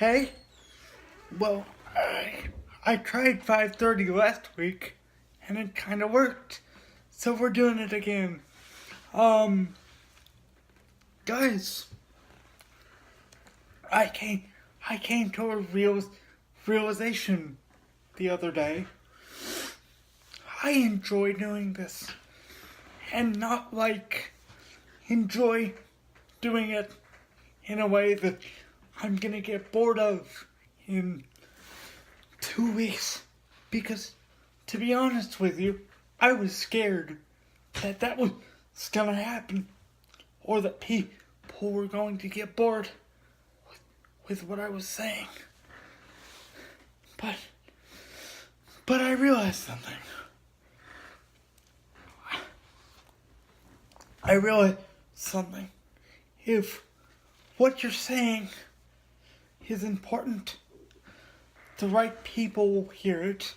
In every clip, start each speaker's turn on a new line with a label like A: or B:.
A: Hey, well, I tried 5:30 last week, and it kind of worked. So we're doing it again. Um, guys, I came, I came to a realization the other day. I enjoy doing this, and not enjoy doing it in a way that I'm gonna get bored of in 2 weeks. Because, to be honest with you, I was scared that was gonna happen, or that people were going to get bored with what I was saying. But I realized something. If what you're saying is important, the right people will hear it,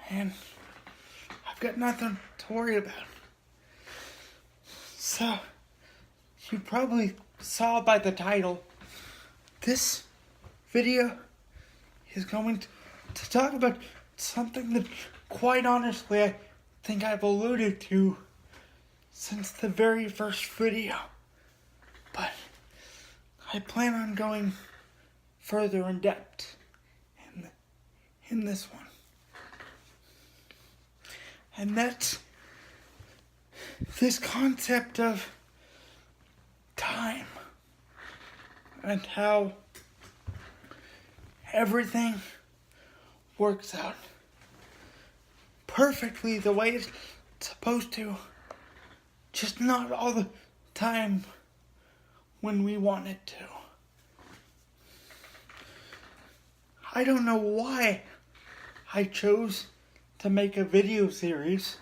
A: and I've got nothing to worry about. So, you probably saw by the title, this video is going to talk about something that, quite honestly, I think I've alluded to since the very first video. But I plan on going further in depth in this one. And that's this concept of time and how everything works out perfectly the way it's supposed to, just not all the time when we want it to. I don't know why I chose to make a video series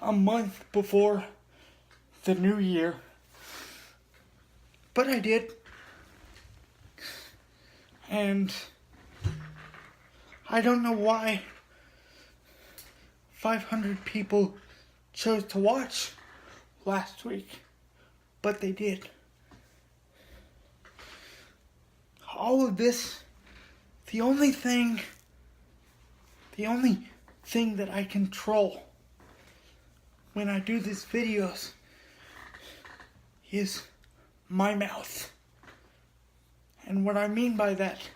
A: a month before the new year, but I did. And I don't know why 500 people chose to watch last week, but they did. All of this, the only thing that I control when I do these videos is my mouth. And what I mean by that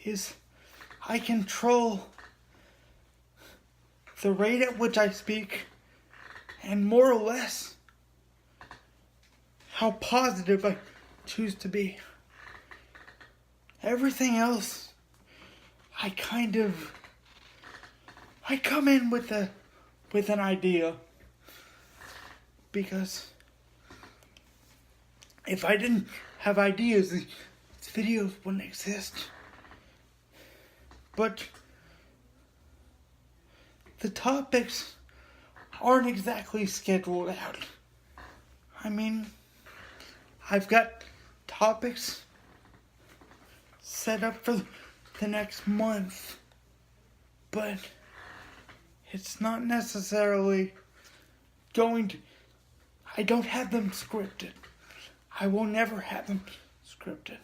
A: is I control the rate at which I speak, and more or less how positive I choose to be. Everything else, I come in with an idea, because if I didn't have ideas, these videos wouldn't exist. But the topics aren't exactly scheduled out. I mean, I've got topics set up for the next month, but it's not necessarily going to... I don't have them scripted. I will never have them scripted.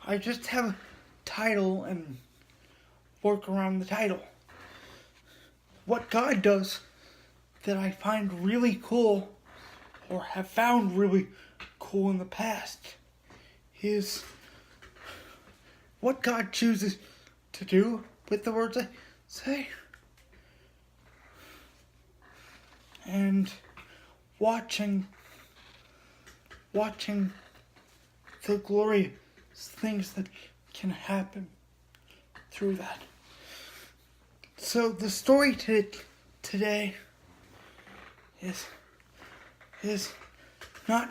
A: I just have a title and work around the title. What God does that I find really cool, or have found really cool in the past, is what God chooses to do with the words I say. And watching the glorious things that can happen through that. So the story today is not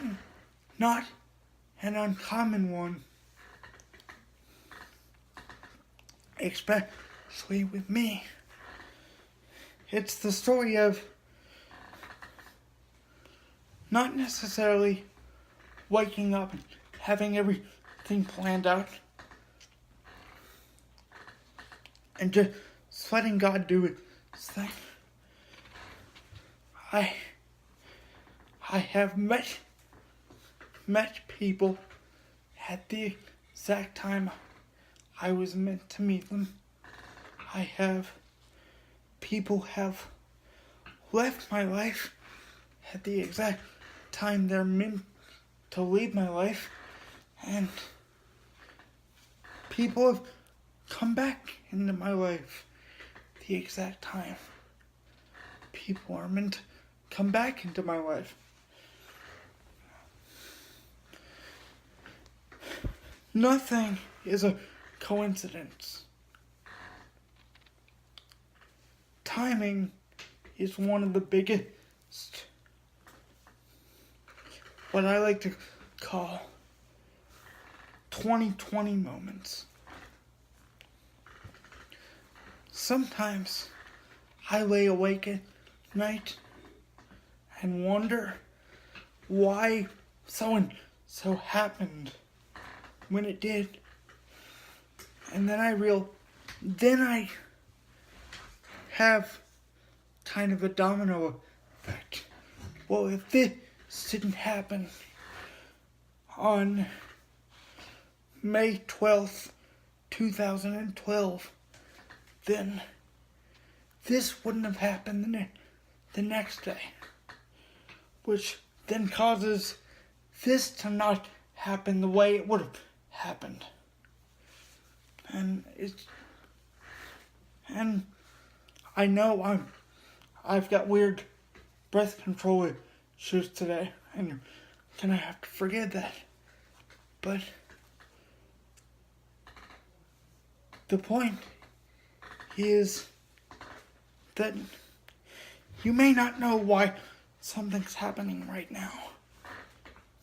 A: an uncommon one, especially with me. It's the story of not necessarily waking up and having everything planned out, and just letting God do His thing. I have met people at the exact time I was meant to meet them. People have left my life at the exact time they're meant to leave my life, and people have come back into my life the exact time people are meant to come back into my life. Nothing is a coincidence. Timing is one of the biggest, what I like to call 2020 moments. Sometimes I lay awake at night and wonder why so and so happened when it did. And then I have kind of a domino effect. Well, if this didn't happen on May 12th, 2012, then this wouldn't have happened the next day, which then causes this to not happen the way it would have happened. And I know I've got weird breath control issues today, and you're gonna have to forgive that. But the point is that you may not know why something's happening right now,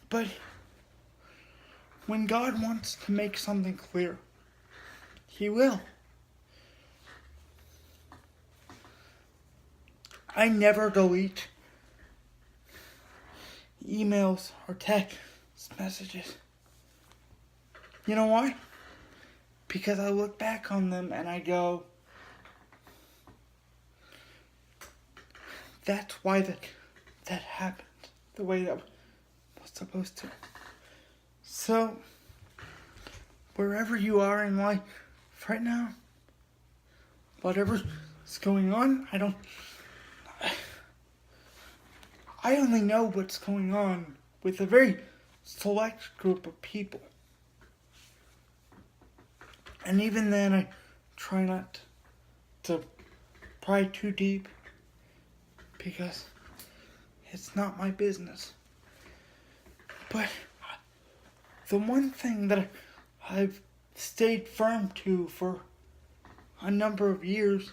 A: but when God wants to make something clear, He will. I never delete emails or text messages. You know why? Because I look back on them and I go, that's why that happened the way that was supposed to. So, wherever you are in life right now, whatever's going on, I only know what's going on with a very select group of people. And even then, I try not to pry too deep, because it's not my business. But the one thing that I've stayed firm to for a number of years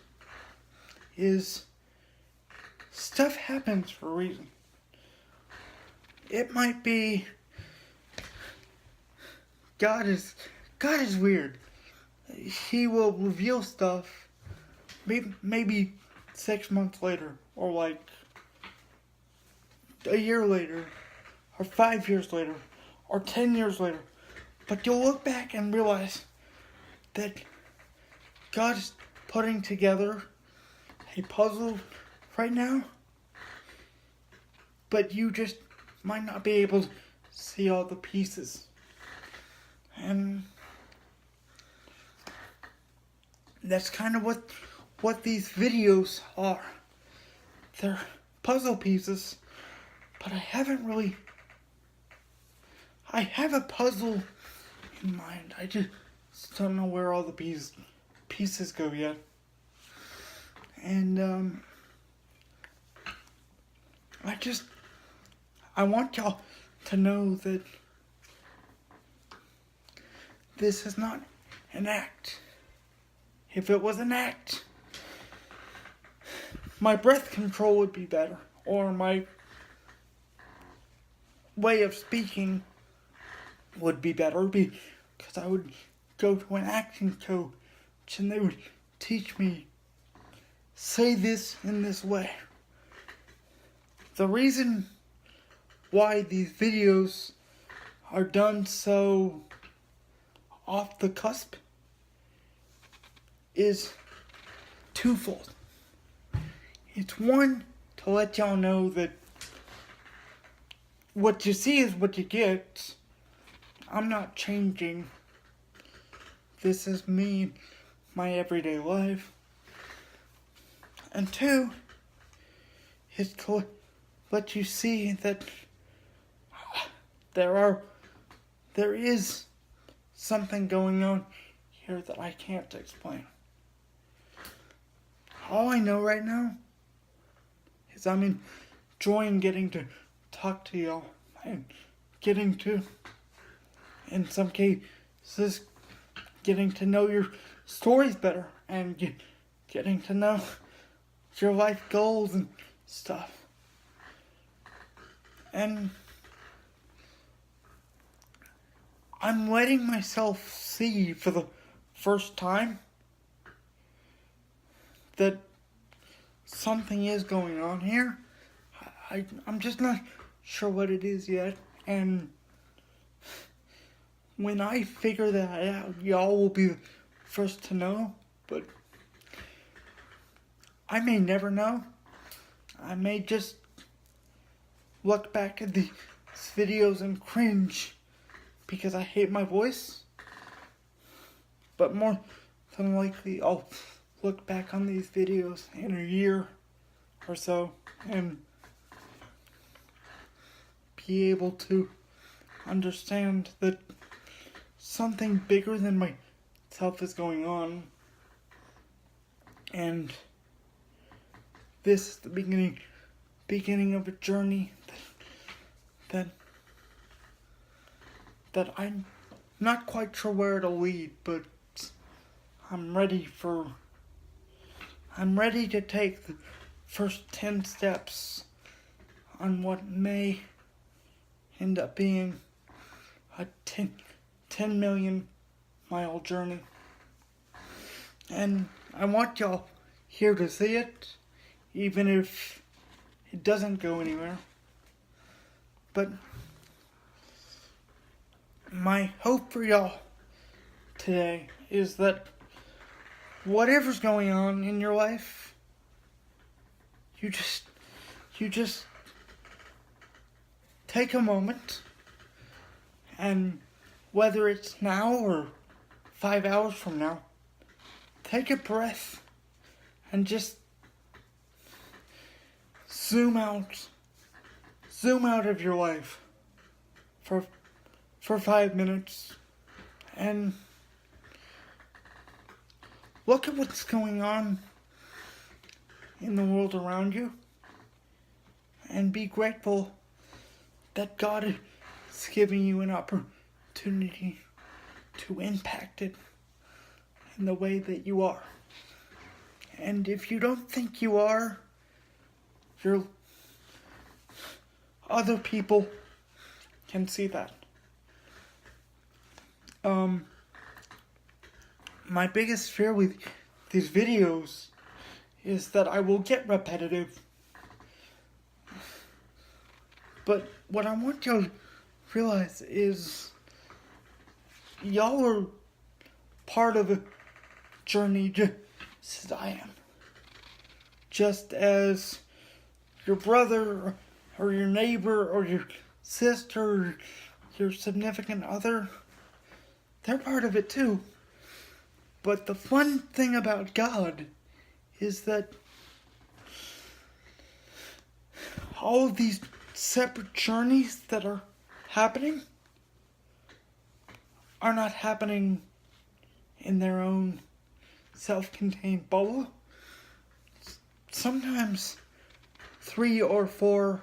A: is stuff happens for a reason. It might be God is weird. He will reveal stuff maybe 6 months later, or like a year later, or 5 years later, or 10 years later. But you'll look back and realize that God is putting together a puzzle right now, but you just might not be able to see all the pieces. And that's kind of what these videos are. They're puzzle pieces, but I have a puzzle in mind. I just don't know where all the pieces go yet. And I want y'all to know that this is not an act. If it was an act, my breath control would be better, or my way of speaking would be better, because I would go to an acting coach and they would teach me, say this in this way. The reason why these videos are done so off the cusp is twofold. It's one, to let y'all know that what you see is what you get. I'm not changing this is me, my everyday life. And two, is to let you see that there is something going on here that I can't explain. All I know right now is I'm enjoying getting to talk to y'all and getting to, in some cases, getting to know your stories better and getting to know your life goals and stuff. And I'm letting myself see for the first time that something is going on here. I'm just not sure what it is yet. And when I figure that out, y'all will be the first to know. But I may never know. I may just look back at these videos and cringe because I hate my voice. But more than likely, I'll look back on these videos in a year or so and be able to understand that something bigger than myself is going on. And this is the beginning of a journey that I'm not quite sure where it'll lead, but I'm ready to take the first 10 steps on what may end up being a 10 million mile journey. And I want y'all here to see it, even if it doesn't go anywhere. But my hope for y'all today is that whatever's going on in your life, you just take a moment, and whether it's now or 5 hours from now, take a breath and just zoom out of your life for 5 minutes and look at what's going on in the world around you and be grateful that God is giving you an opportunity to impact it in the way that you are. And if you don't think you are, other people can see that. My biggest fear with these videos is that I will get repetitive. But what I want y'all to realize is y'all are part of a journey just as I am. Just as your brother or your neighbor or your sister or your significant other, they're part of it too. But the fun thing about God is that all of these separate journeys that are happening are not happening in their own self-contained bubble. Sometimes 3 or 4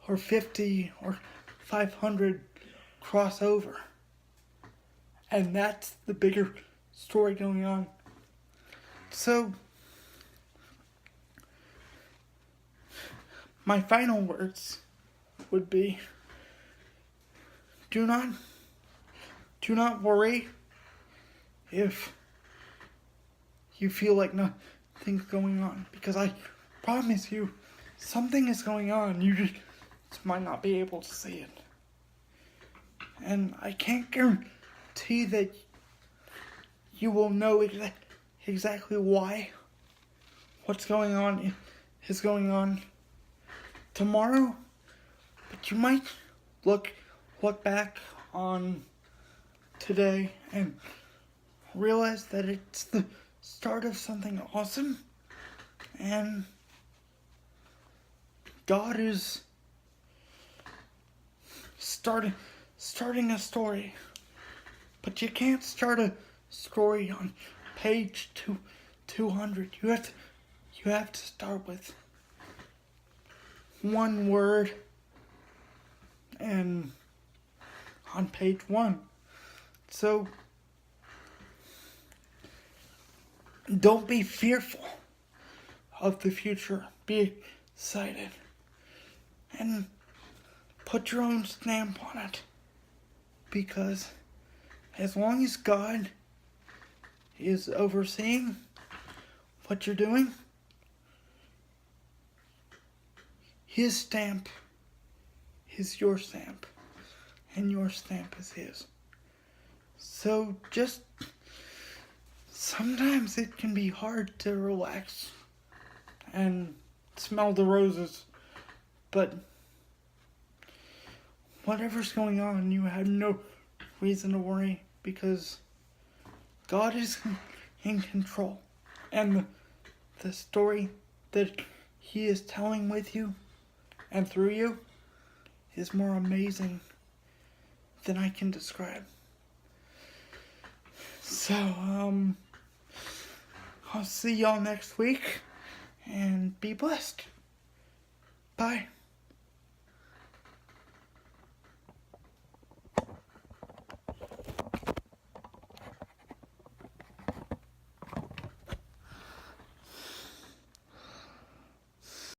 A: or 50 or 500 cross over. And that's the bigger story going on. So, my final words would be, do not worry if you feel like nothing's going on, because I promise you something is going on. You just might not be able to see it. And I can't guarantee that you will know exactly why what's going on is going on tomorrow, but you might look back on today and realize that it's the start of something awesome, and God is starting a story. But you can't start a story on page 200. You have to start with one word and on page 1. So don't be fearful of the future. Be excited and put your own stamp on it, because as long as God is overseeing what you're doing, His stamp is your stamp, and your stamp is His. So just sometimes it can be hard to relax and smell the roses, but whatever's going on, you have no reason to worry, because God is in control, and the story that He is telling with you and through you is more amazing than I can describe. So, I'll see y'all next week, and be blessed. Bye.